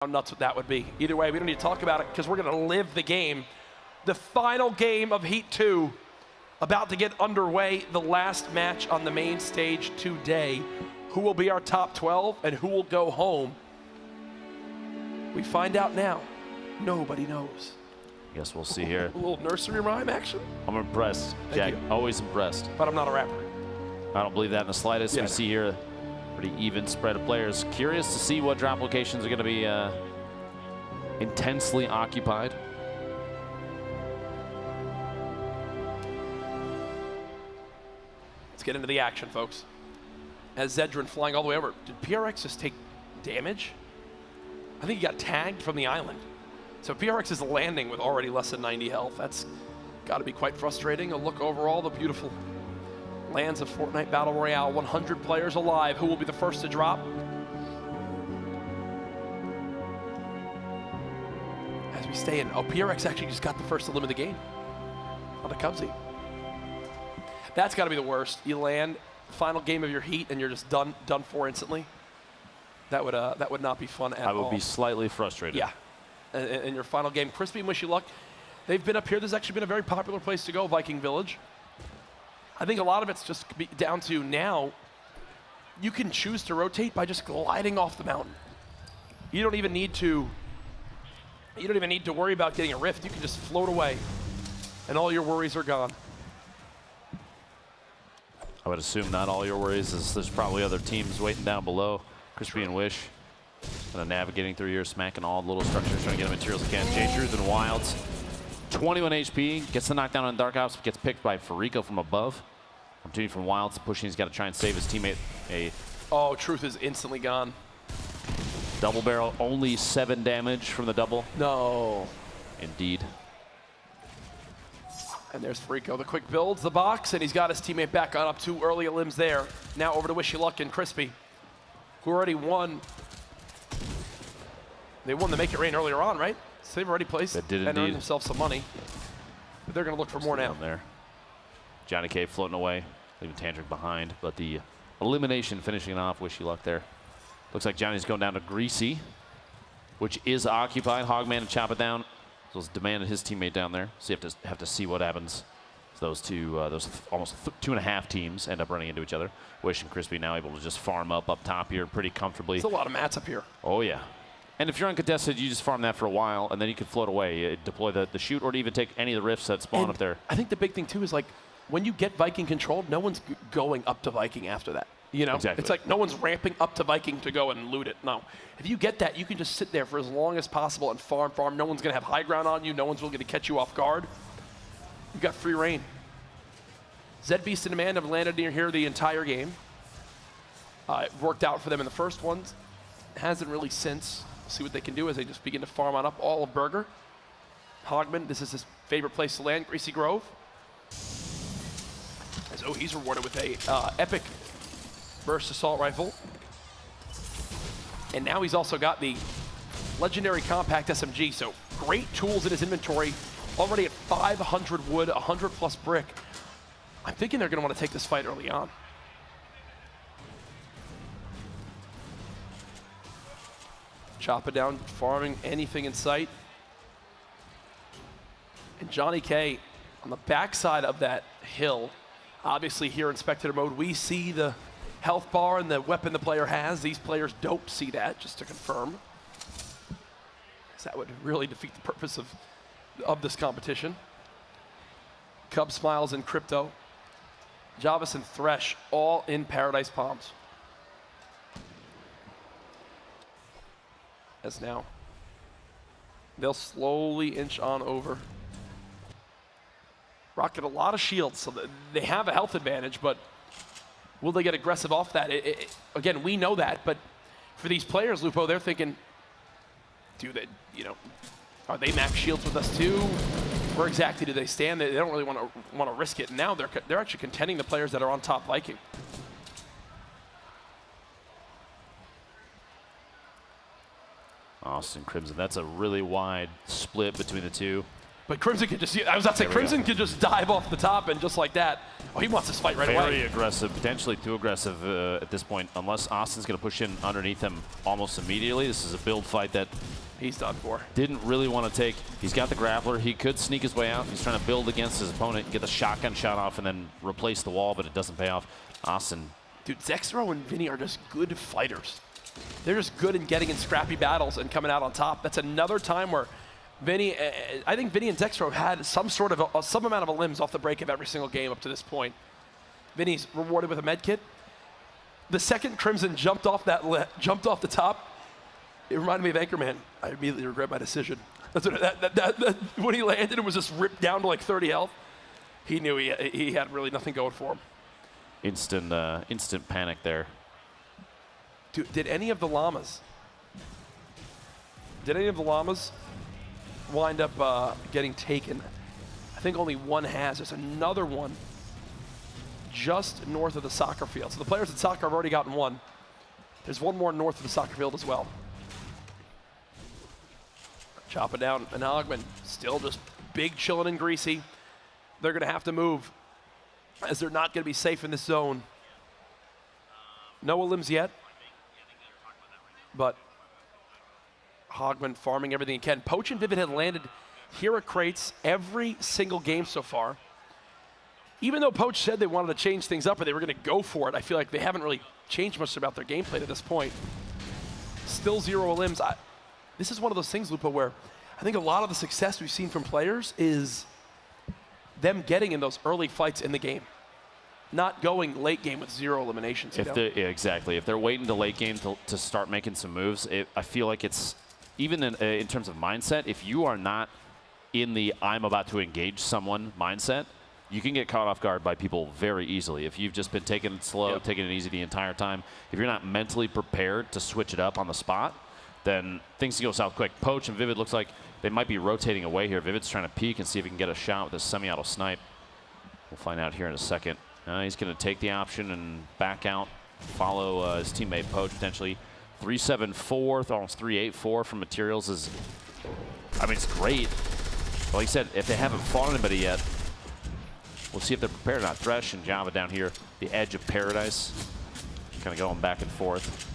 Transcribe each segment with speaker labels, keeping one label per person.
Speaker 1: How nuts that would be. Either way, we don't need to talk about it because we're going to live the game. The final game of Heat 2 about to get underway. The last match on the main stage today. Who will be our top 12 and who will go home? We find out now. Nobody knows.
Speaker 2: Guess we'll see here.
Speaker 1: A little nursery rhyme action.
Speaker 2: I'm impressed, Jack. Always impressed.
Speaker 1: But I'm not a rapper.
Speaker 2: I don't believe that in the slightest.
Speaker 1: Yeah,
Speaker 2: we see here a pretty even spread of players. Curious to see what drop locations are going to be intensely occupied.
Speaker 1: Let's get into the action, folks. As Zedrin flying all the way over. Did PRX just take damage? I think he got tagged from the island. So PRX is landing with already less than 90 health. That's got to be quite frustrating. A look overall, the beautiful lands of Fortnite Battle Royale. 100 players alive. Who will be the first to drop? As we stay in. Oh, PRX actually just got the first limit of the game on the Cubsy. That's got to be the worst. You land, final game of your Heat, and you're just done for instantly. That would not be fun at all.
Speaker 2: I would be slightly frustrated.
Speaker 1: Yeah. In your final game. Crispy and Wish You Luck, they've been up here. This has actually been a very popular place to go, Viking Village. I think a lot of it's just down to now, you can choose to rotate by just gliding off the mountain. You don't even need to worry about getting a rift. You can just float away, and all your worries are gone.
Speaker 2: I would assume not all your worries, as there's probably other teams waiting down below. Crispy and Wish. Kind of navigating through here, smacking all the little structures, trying to get the materials he can. Jay Truth and Wilds. 21 HP, gets the knockdown on Dark Ops, gets picked by Fariko from above. Opportunity from Wilds, pushing, he's got to try and save his teammate.
Speaker 1: Oh, Truth is instantly gone.
Speaker 2: Double barrel, only 7 damage from the double.
Speaker 1: No.
Speaker 2: Indeed.
Speaker 1: And there's Fariko. The quick builds the box, and he's got his teammate back on up 2 early limbs there. Now over to Wish You Luck and Crispy, who already won. They won the Make It Rain earlier on, right? So they've already placed and earned themselves some money. But they're going to look for more now.
Speaker 2: There. Johnny K floating away, leaving Tantric behind. But the elimination finishing off Wish You Luck there. Looks like Johnny's going down to Greasy, which is occupied. Hogman and Chop It Down. So it's demanded his teammate down there. So you have to see what happens. So those two, those almost 2.5 teams end up running into each other. Wish and Crispy now able to just farm up top here pretty comfortably.
Speaker 1: There's a lot of mats up here.
Speaker 2: Oh, yeah. And if you're uncontested, you just farm that for a while, and then you can float away. You deploy the shoot, or to even take any of the rifts that spawn
Speaker 1: and
Speaker 2: up there.
Speaker 1: I think the big thing, too, is like when you get Viking controlled, no one's going up to Viking after that. You know?
Speaker 2: Exactly.
Speaker 1: It's like no one's ramping up to Viking to go and loot it. No. If you get that, you can just sit there for as long as possible and farm. No one's going to have high ground on you. No one's really going to catch you off guard. You've got free reign. Zed Beast and Demand have landed near here the entire game. It worked out for them in the first ones. Hasn't really since. See what they can do as they just begin to farm on up all of Burger. Hogman, this is his favorite place to land, Greasy Grove. As he's rewarded with a epic burst assault rifle. And now he's also got the legendary compact SMG, so great tools in his inventory. Already at 500 wood, 100 plus brick. I'm thinking they're going to want to take this fight early on. Chop It Down, farming anything in sight. And Johnny K on the backside of that hill. Obviously here in spectator mode, we see the health bar and the weapon the player has. These players don't see that, just to confirm. That would really defeat the purpose of this competition. Cub Smiles and Crypto. Javis and Thresh, all in Paradise Palms. As now, they'll slowly inch on over. Rocket a lot of shields, so they have a health advantage, but will they get aggressive off that? Again, we know that, but for these players, Lupo, they're thinking, are they max shields with us too? Where exactly do they stand? They don't really want to risk it. And now they're actually contending the players that are on top Viking.
Speaker 2: Austin Crimson, that's a really wide split between the two.
Speaker 1: But Crimson could just, I was about to say, Crimson could just dive off the top and just like that. Oh, he wants this fight right away.
Speaker 2: Very aggressive, potentially too aggressive at this point, unless Austin's going to push in underneath him almost immediately. This is a build fight that
Speaker 1: he's done for.
Speaker 2: Didn't really want to take. He's got the grappler. He could sneak his way out. He's trying to build against his opponent, get the shotgun shot off, and then replace the wall, but it doesn't pay off. Austin.
Speaker 1: Dude, Zexro and Vinny are just good fighters. They're just good in getting in scrappy battles and coming out on top. That's another time where Vinny, I think Vinny and Zexro had some sort of some amount of limbs off the break of every single game up to this point. Vinny's rewarded with a med kit. The second Crimson jumped off the top, it reminded me of Anchorman. I immediately regret my decision. That's what, when he landed, it was just ripped down to like 30 health. He knew he had really nothing going for him.
Speaker 2: Instant panic there.
Speaker 1: Dude, did any of the llamas wind up getting taken? I think only one has. There's another one just north of the soccer field. So the players at soccer have already gotten one. There's one more north of the soccer field as well. Chopping down an Hogman, still just big, chilling, and greasy. They're going to have to move, as they're not going to be safe in this zone. No limbs yet, but Hogman farming everything he can. Poach and Vivid had landed here at Crates every single game so far. Even though Poach said they wanted to change things up or they were going to go for it, I feel like they haven't really changed much about their gameplay to this point. Still 0 limbs. This is one of those things, Lupo, where I think a lot of the success we've seen from players is them getting in those early fights in the game, not going late game with 0 eliminations.
Speaker 2: Exactly. If they're waiting to late game to start making some moves, I feel like it's, even in terms of mindset, if you are not in the I'm about to engage someone mindset, you can get caught off guard by people very easily. If you've just been taking it slow, taking it easy the entire time, if you're not mentally prepared to switch it up on the spot, then things can go south quick. Poach and Vivid looks like they might be rotating away here. Vivid's trying to peek and see if he can get a shot with a semi-auto snipe. We'll find out here in a second. He's going to take the option and back out, follow his teammate Poach potentially. 374, almost 384 from materials is, I mean, it's great. Like I said, if they haven't fought anybody yet, we'll see if they're prepared or not. Thresh and Java down here, the edge of paradise, kind of going back and forth.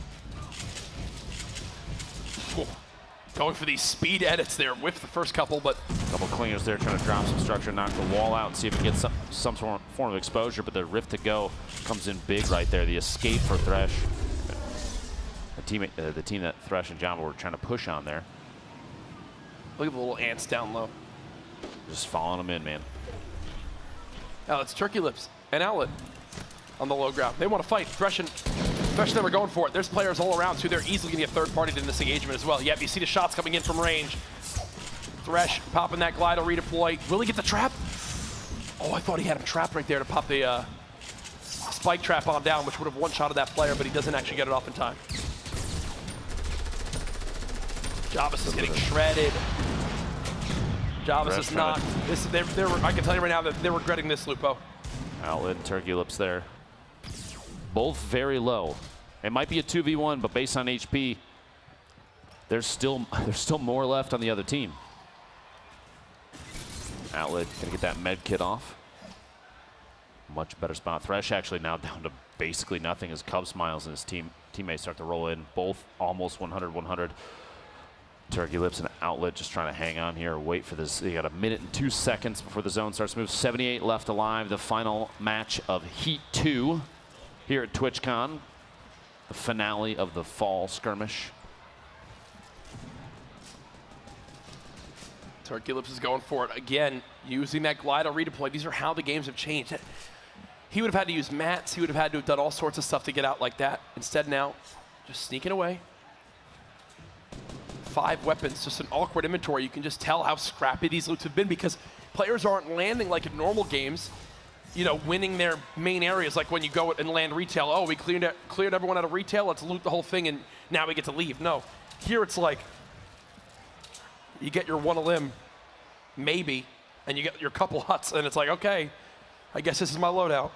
Speaker 1: Going for these speed edits there with the first couple, but
Speaker 2: a couple clingers there trying to drop some structure, knock the wall out and see if it gets some form of exposure, but the rift to go comes in big right there. The escape for Thresh. The team that Thresh and Java were trying to push on there.
Speaker 1: Look at the little ants down low.
Speaker 2: Just following them in, man.
Speaker 1: Now it's Turkey Lips and Outlet on the low ground. They want to fight. Thresh and them are going for it. There's players all around, too. They're easily going to get third-partied in this engagement as well. Yep, you see the shots coming in from range. Thresh popping that glide to redeploy. Will he get the trap? Oh, I thought he had him trapped right there to pop the spike trap on down, which would have one-shotted that player, but he doesn't actually get it off in time. Javis is getting shredded. Javis is not. I can tell you right now that they're regretting this, Lupo.
Speaker 2: Outlet and Turkey Lips there. Both very low. It might be a 2v1, but based on HP, there's still more left on the other team. Outlet gonna get that med kit off. Much better spot. Thresh actually now down to basically nothing as Cub Smiles and his teammates start to roll in. Both almost 100-100. Turkey Lips and Outlet just trying to hang on here, wait for this. You got 1 minute and 2 seconds before the zone starts to move. 78 left alive, the final match of Heat 2 here at TwitchCon, the finale of the fall skirmish.
Speaker 1: Turkey Lips is going for it again, using that glider redeploy. These are how the games have changed. He would have had to use mats. He would have had to have done all sorts of stuff to get out like that. Instead now, just sneaking away. 5 weapons, just an awkward inventory. You can just tell how scrappy these loots have been because players aren't landing like in normal games, you know, winning their main areas like when you go and land retail. Oh, we cleared everyone out of retail, let's loot the whole thing and now we get to leave. No, here it's like you get your one limb, maybe, and you get your couple huts and it's like, okay, I guess this is my loadout.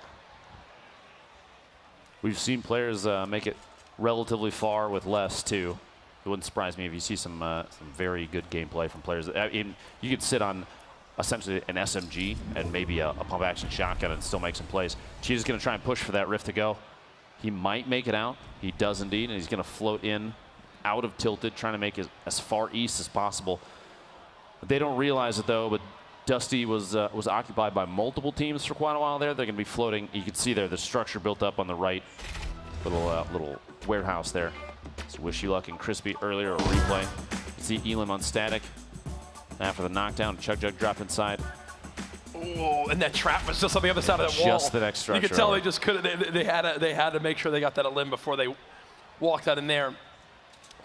Speaker 2: We've seen players make it relatively far with less too. It wouldn't surprise me if you see some very good gameplay from players. I mean, you could sit on essentially an SMG and maybe a pump action shotgun and still make some plays. Cheetah's going to try and push for that rift to go. He might make it out. He does indeed, and he's going to float in out of Tilted, trying to make it as far east as possible. They don't realize it though, but Dusty was occupied by multiple teams for quite a while there. They're going to be floating. You can see there the structure built up on the right, little warehouse there. So Wish You Luck and Crispy earlier, a replay. You see Elam on static after the knockdown. Chug Jug dropped inside.
Speaker 1: Oh, and that trap was just on the other side of that wall.
Speaker 2: Just the next structure.
Speaker 1: You could tell they just couldn't. They had to make sure they got that limb before they walked out in there.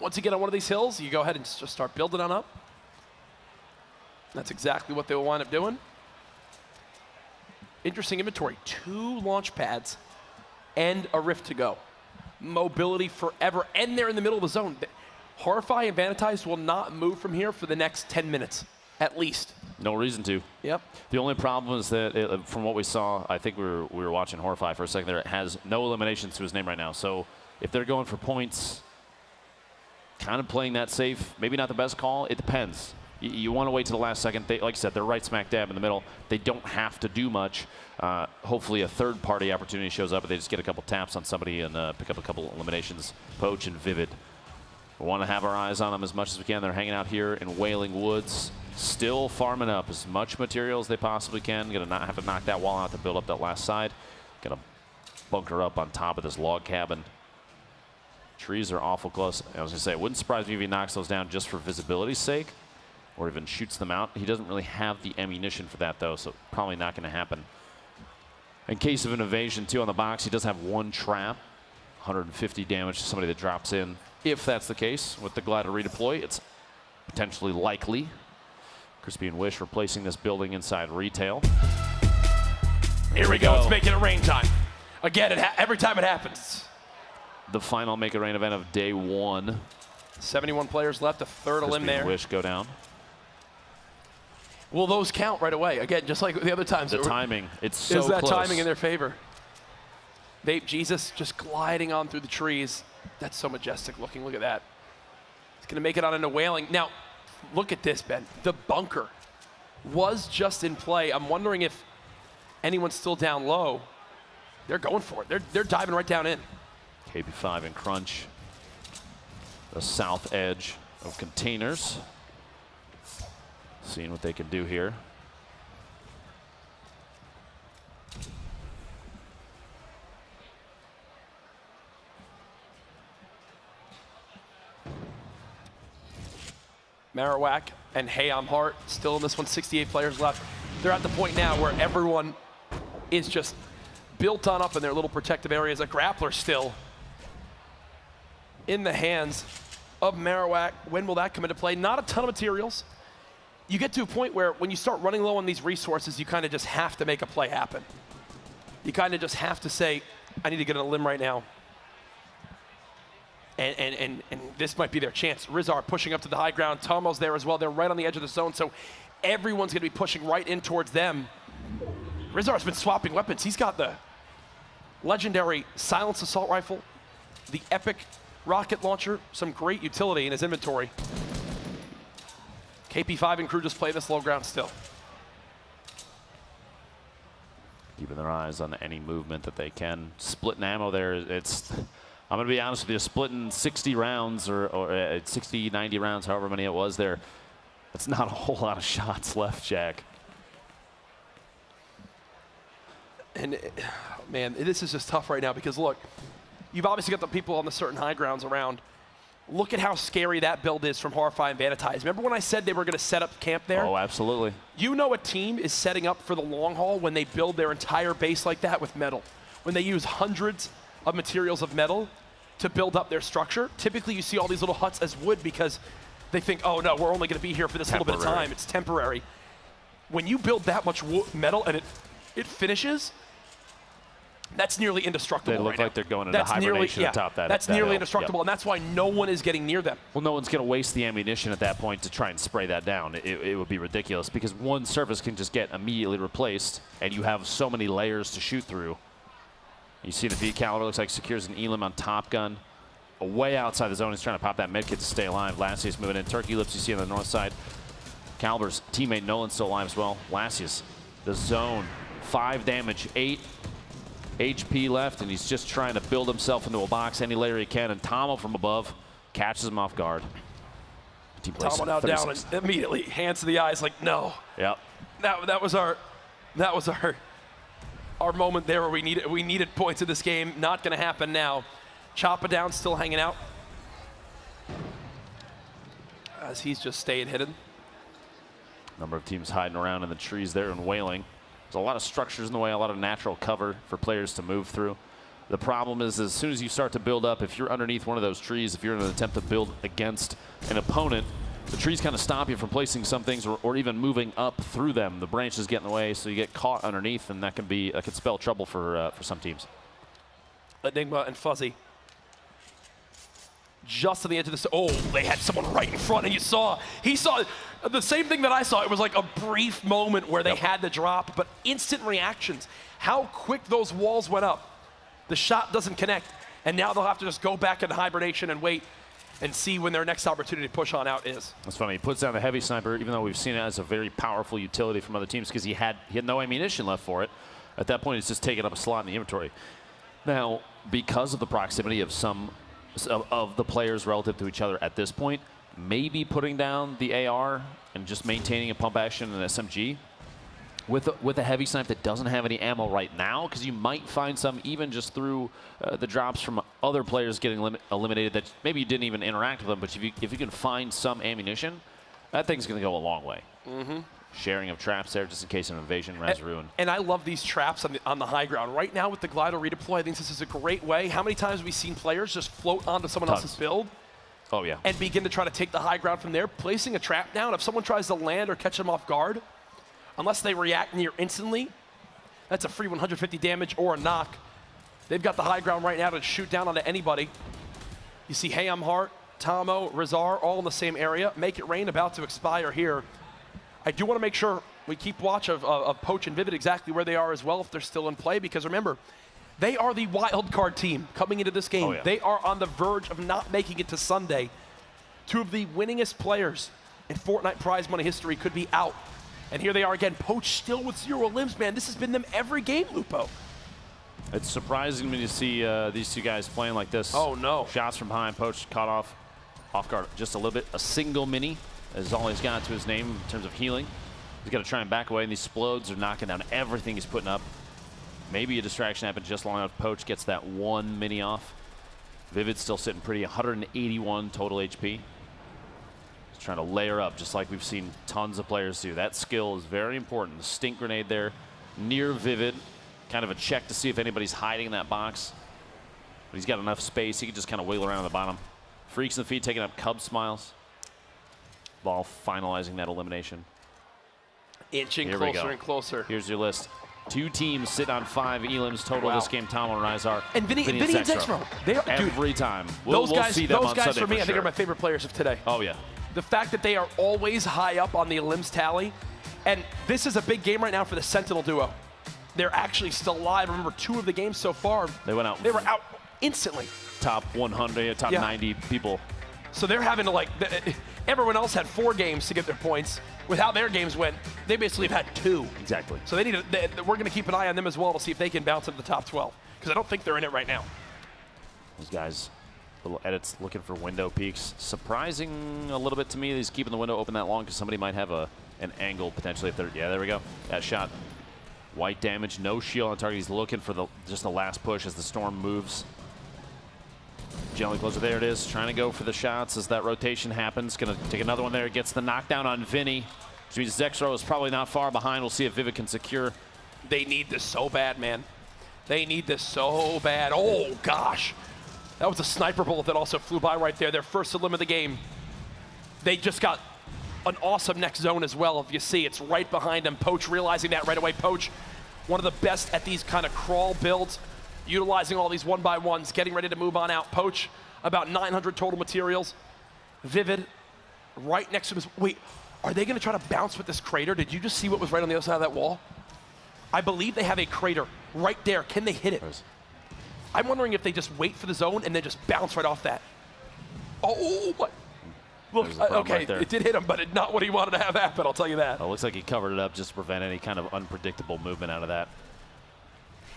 Speaker 1: Once you get on one of these hills, you go ahead and just start building on up. That's exactly what they will wind up doing. Interesting inventory. 2 launch pads and a rift to go. Mobility forever, and they're in the middle of the zone. Horrify and Vanitize will not move from here for the next 10 minutes, at least.
Speaker 2: No reason to.
Speaker 1: Yep.
Speaker 2: The only problem is that from what we saw, I think we were watching Horrify for a second there, it has no eliminations to his name right now. So if they're going for points, kind of playing that safe, maybe not the best call. It depends. You want to wait to the last second. Like I said, they're right smack dab in the middle. They don't have to do much. Hopefully a third-party opportunity shows up, and they just get a couple taps on somebody and pick up a couple eliminations. Poach and Vivid. We want to have our eyes on them as much as we can. They're hanging out here in Wailing Woods, still farming up as much material as they possibly can. Going to not have to knock that wall out to build up that last side. Going to bunker up on top of this log cabin. Trees are awful close. I was going to say, it wouldn't surprise me if he knocks those down just for visibility's sake, or even shoots them out. He doesn't really have the ammunition for that, though, so probably not going to happen. In case of an evasion, too, on the box, he does have 1 trap. 150 damage to somebody that drops in. If that's the case, with the glider redeploy, it's potentially likely. Crispy and Wish replacing this building inside retail.
Speaker 1: Here we go. It's making it rain time. Again, every time it happens.
Speaker 2: The final Make It Rain event of day 1.
Speaker 1: 71 players left, a third of limb there.
Speaker 2: And Wish go down.
Speaker 1: Will those count right away? Again, just like the other times.
Speaker 2: The timing, it's so close.
Speaker 1: Is that timing in their favor? VapeJesus just gliding on through the trees. That's so majestic looking. Look at that. He's going to make it on into Wailing. Now, look at this, Ben. The bunker was just in play. I'm wondering if anyone's still down low. They're going for it. They're diving right down in.
Speaker 2: KB5 and Crunch. The south edge of containers. Seeing what they can do here.
Speaker 1: Marowak and Hey I'm Heart still in this one, 68 players left. They're at the point now where everyone is just built on up in their little protective areas. A grappler still in the hands of Marowak. When will that come into play? Not a ton of materials. You get to a point where when you start running low on these resources, you kind of just have to make a play happen. You kind of just have to say, I need to get on a limb right now. And this might be their chance. Rizar pushing up to the high ground. Tomo's there as well. They're right on the edge of the zone, so everyone's going to be pushing right in towards them. Rizar's been swapping weapons. He's got the legendary silenced assault rifle, the epic rocket launcher, some great utility in his inventory. KP5 and crew just play this low ground still.
Speaker 2: Keeping their eyes on any movement that they can. Splitting ammo there. It's, I'm going to be honest with you, splitting 60 rounds or 60, 90 rounds, however many it was there. That's not a whole lot of shots left, Jack.
Speaker 1: And man, this is just tough right now because look, you've obviously got the people on the certain high grounds around. Look at how scary that build is from Horrify and Vanitize. Remember when I said they were going to set up camp there?
Speaker 2: Oh, absolutely.
Speaker 1: You know a team is setting up for the long haul when they build their entire base like that with metal. When they use hundreds of materials of metal to build up their structure. Typically you see all these little huts as wood because they think, oh no, we're only going to be here for this little bit of time. It's temporary. When you build that much metal and it finishes, that's nearly indestructible.
Speaker 2: They look like they're going into hibernation atop that.
Speaker 1: That's nearly indestructible, and that's why no one is getting near them.
Speaker 2: Well, no one's going to waste the ammunition at that point to try and spray that down. It would be ridiculous because one surface can just get immediately replaced, and you have so many layers to shoot through. You see the V caliber looks like secures an Elam on Top Gun. Way outside the zone, he's trying to pop that medkit to stay alive. Lassie's moving in. Turkey Lips you see on the north side. Caliber's teammate Nolan's still alive as well. Lasius, the zone, 5 damage, 8 HP left, and he's just trying to build himself into a box any layer he can, and Tomo from above catches him off guard.
Speaker 1: Tomo now down and immediately hands to the eyes like, no.
Speaker 2: Yep.
Speaker 1: That was our moment there where we needed points in this game. Not going to happen now. Choppa down, still hanging out. As he's just staying hidden.
Speaker 2: Number of teams hiding around in the trees there and wailing. There's a lot of structures in the way, a lot of natural cover for players to move through. The problem is, as soon as you start to build up, if you're underneath one of those trees, if you're in an attempt to build against an opponent, the trees kind of stop you from placing some things or even moving up through them. The branches get in the way, so you get caught underneath, and that can spell trouble for some teams.
Speaker 1: Enigma and Fuzzy. Just on the edge of this. Oh, they had someone right in front, and he saw the same thing that I saw. It was like a brief moment where they had to drop, but instant reactions. How quick those walls went up. The shot doesn't connect, and now they'll have to just go back into hibernation and wait and see when their next opportunity to push on out is.
Speaker 2: That's funny. He puts down the heavy sniper, even though we've seen it as a very powerful utility from other teams, because he had no ammunition left for it. At that point, it's just taking up a slot in the inventory. Now, because of the proximity of some of the players relative to each other at this point, maybe putting down the AR and just maintaining a pump action and an SMG with a heavy snipe that doesn't have any ammo right now, because you might find some even just through the drops from other players getting eliminated that maybe you didn't even interact with them, but if you can find some ammunition, that thing's going to go a long way. Sharing of traps there just in case of invasion, Razaru.
Speaker 1: And I love these traps on the high ground. Right now with the glider redeploy, I think this is a great way. How many times have we seen players just float onto someone else's build?
Speaker 2: Oh, yeah.
Speaker 1: And begin to try to take the high ground from there, placing a trap down. If someone tries to land or catch them off guard, unless they react near instantly, that's a free 150 damage or a knock. They've got the high ground right now to shoot down onto anybody. You see Hayam Hart, Tomo, Razar, all in the same area. Make It Rain about to expire here. I do want to make sure we keep watch of Poach and Vivid exactly where they are as well if they're still in play, because remember, they are the wild card team coming into this game.
Speaker 2: Oh, yeah.
Speaker 1: They are on the verge of not making it to Sunday. 2 of the winningest players in Fortnite prize money history could be out. And here they are again, Poach still with 0 limbs, man. This has been them every game, Lupo.
Speaker 2: It's surprising when you see these 2 guys playing like this.
Speaker 1: Oh, no.
Speaker 2: Shots from behind, Poach caught off guard just a little bit. A single mini is all he's got to his name in terms of healing. He's got to try and back away, and these explodes are knocking down everything he's putting up. Maybe a distraction happened just long enough. Poach gets that 1 mini off. Vivid's still sitting pretty, 181 total HP. He's trying to layer up, just like we've seen tons of players do. That skill is very important. The stink grenade there near Vivid. Kind of a check to see if anybody's hiding in that box. But he's got enough space. He can just kind of wiggle around on the bottom. Freaks in the feet taking up Cub Smiles. Ball finalizing that elimination.
Speaker 1: Inching closer and closer.
Speaker 2: Here's your list. 2 teams sit on 5 elims total this game. Tomo and Rizar.
Speaker 1: And Vinny and Zexro.
Speaker 2: Every time. We'll see them on Sunday
Speaker 1: for me,
Speaker 2: for
Speaker 1: I think, are my favorite players of today.
Speaker 2: Oh, yeah.
Speaker 1: The fact that they are always high up on the elims tally. And this is a big game right now for the Sentinel duo. They're actually still alive. Remember, 2 of the games so far, they were out instantly.
Speaker 2: Top 100, top 90 people.
Speaker 1: So they're having to, everyone else had 4 games to get their points. With how their games went, they basically have had 2.
Speaker 2: Exactly.
Speaker 1: So we're going to keep an eye on them as well to see if they can bounce into the top 12. Because I don't think they're in it right now.
Speaker 2: Those guys, little edits looking for window peaks. Surprising a little bit to me, he's keeping the window open that long because somebody might have an angle potentially. If they're, yeah, there we go. That shot. White damage, no shield on target. He's looking for just the last push as the storm moves. Gently closer, there it is. Trying to go for the shots as that rotation happens. Gonna take another one there. Gets the knockdown on Vinny. Which means Zexro is probably not far behind. We'll see if Vivid can secure.
Speaker 1: They need this so bad, man. They need this so bad. Oh, gosh. That was a sniper bullet that also flew by right there. Their first elim of the game. They just got an awesome next zone as well. If you see, it's right behind them. Poach realizing that right away. Poach, one of the best at these kind of crawl builds, utilizing all these 1x1s, getting ready to move on out. Poach, about 900 total materials. Vivid, right next to him. Wait, are they going to try to bounce with this crater? Did you just see what was right on the other side of that wall? I believe they have a crater right there. Can they hit it? I'm wondering if they just wait for the zone and then just bounce right off that. Oh, what? Look, okay, it did hit him, but not what he wanted to have happen, I'll tell you that.
Speaker 2: Well, it looks like he covered it up just to prevent any kind of unpredictable movement out of that.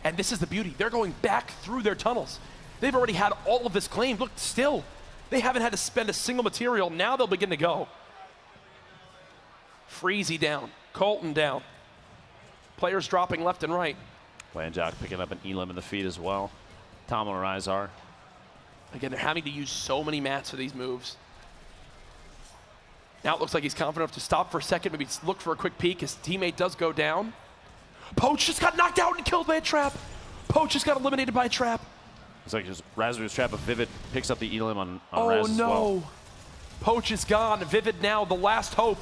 Speaker 1: And this is the beauty. They're going back through their tunnels. They've already had all of this claimed. Look, still, they haven't had to spend a single material. Now they'll begin to go. Freezy down. Colton down. Players dropping left and right.
Speaker 2: Landjock picking up an elim in the feed as well. Tom and Rizar.
Speaker 1: Again, they're having to use so many mats for these moves. Now it looks like he's confident enough to stop for a second, maybe look for a quick peek. His teammate does go down. Poach just got knocked out and killed by a trap. Poach just got eliminated by a trap.
Speaker 2: It's like his Raspberry's trap, but Vivid picks up the elim on
Speaker 1: oh,
Speaker 2: Raz as
Speaker 1: no.
Speaker 2: well.
Speaker 1: Poach is gone. Vivid now the last hope.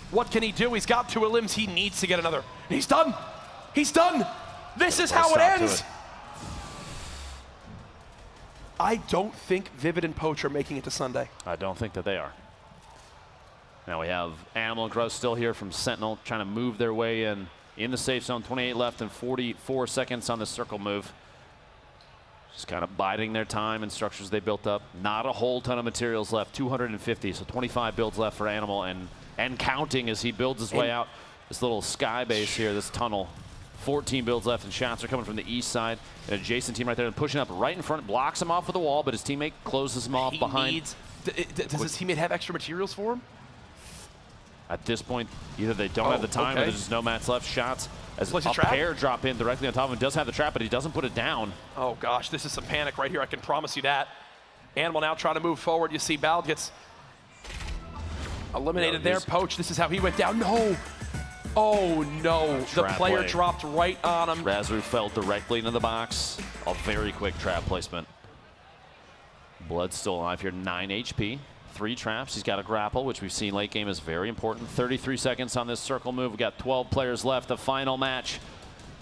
Speaker 1: What can he do? He's got 2 elims. He needs to get another. He's done. He's done. This is how it ends. I don't think Vivid and Poach are making it to Sunday.
Speaker 2: I don't think that they are. Now we have Animal and Gruz still here from Sentinel, trying to move their way in the safe zone. 28 left and 44 seconds on the circle move. Just kind of biding their time and structures they built up. Not a whole ton of materials left, 250, so 25 builds left for Animal and counting as he builds his way out. This little sky base here, this tunnel. 14 builds left, and shots are coming from the east side. An adjacent team right there and pushing up right in front, blocks him off with the wall, but his teammate closes him off behind.
Speaker 1: Does his teammate have extra materials for him?
Speaker 2: At this point, either they don't have the time or there's just no mats left. Shots as a pair drop in directly on top of him. Does have the trap, but he doesn't put it down.
Speaker 1: Oh gosh, this is some panic right here. I can promise you that. Animal now trying to move forward. You see Bald gets eliminated there. Poach, this is how he went down. No. Oh no, the player dropped right on him.
Speaker 2: Razu fell directly into the box. A very quick trap placement. Blood's still alive here, 9 HP. 3 traps, he's got a grapple, which we've seen late game is very important. 33 seconds on this circle move. We've got 12 players left, the final match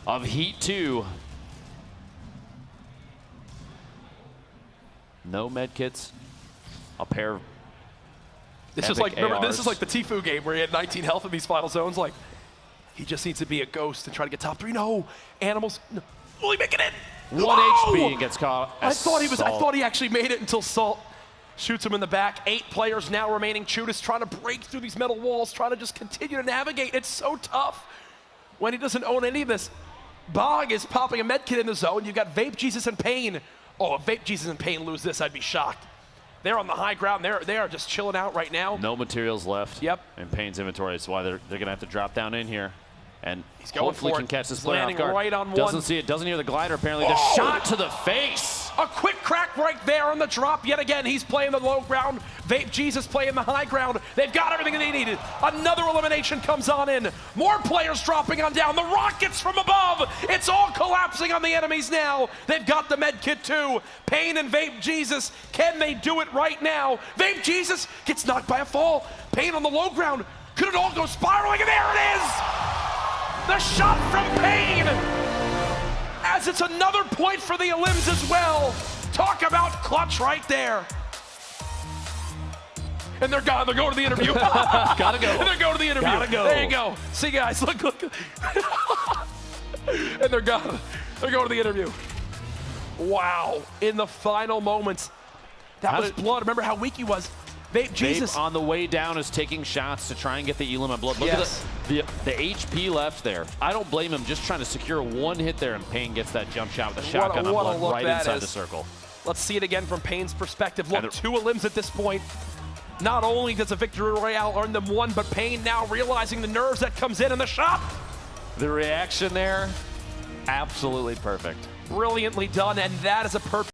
Speaker 2: of Heat 2. No medkits, a pair of
Speaker 1: This is like, remember, this is like the Tfue game where he had 19 health in these final zones. Like, he just needs to be a ghost and try to get top 3. No, Animals, no. Will he make it in?
Speaker 2: 1 HP and gets caught.
Speaker 1: I thought he actually made it until Salt shoots him in the back. 8 players now remaining. Chudas trying to break through these metal walls, trying to just continue to navigate. It's so tough when he doesn't own any of this. Bog is popping a medkit in the zone. You've got VapeJesus and Pain. Oh, if VapeJesus and Pain lose this, I'd be shocked. They're on the high ground. They are just chilling out right now.
Speaker 2: No materials left.
Speaker 1: Yep.
Speaker 2: In Pain's inventory. That's why they're going to have to drop down in here. And
Speaker 1: he's going
Speaker 2: hopefully
Speaker 1: for
Speaker 2: can catch this player off
Speaker 1: landing
Speaker 2: guard.
Speaker 1: right on
Speaker 2: doesn't
Speaker 1: one.
Speaker 2: see it. Doesn't hear the glider apparently. The shot to the face.
Speaker 1: A quick crack right there on the drop. Yet again, he's playing the low ground. VapeJesus playing the high ground. They've got everything they needed. Another elimination comes on in. More players dropping on down. The rockets from above. It's all collapsing on the enemies now. They've got the med kit too. Pain and VapeJesus. Can they do it right now? VapeJesus gets knocked by a fall. Pain on the low ground. Could it all go spiraling? And there it is. The shot from Pain. As it's another point for the elims as well. Talk about clutch right there. And they're gone. They're going to the interview.
Speaker 2: Gotta go.
Speaker 1: And they're going to the interview.
Speaker 2: Gotta go.
Speaker 1: There you go. See, guys, look. And they're gone. They're going to the interview. Wow. In the final moments. That was Blood. Remember how weak he was. VapeJesus
Speaker 2: Vape on the way down is taking shots to try and get the elim on Blood. Look at the HP left there. I don't blame him, just trying to secure 1 hit there, and Pain gets that jump shot with a shotgun on Blood right inside the circle.
Speaker 1: Let's see it again from Pain's perspective. Look, 2 elims at this point. Not only does a victory royale earn them 1, but Pain now realizing the nerves that comes in the shot.
Speaker 2: The reaction there, absolutely perfect.
Speaker 1: Brilliantly done, and that is a perfect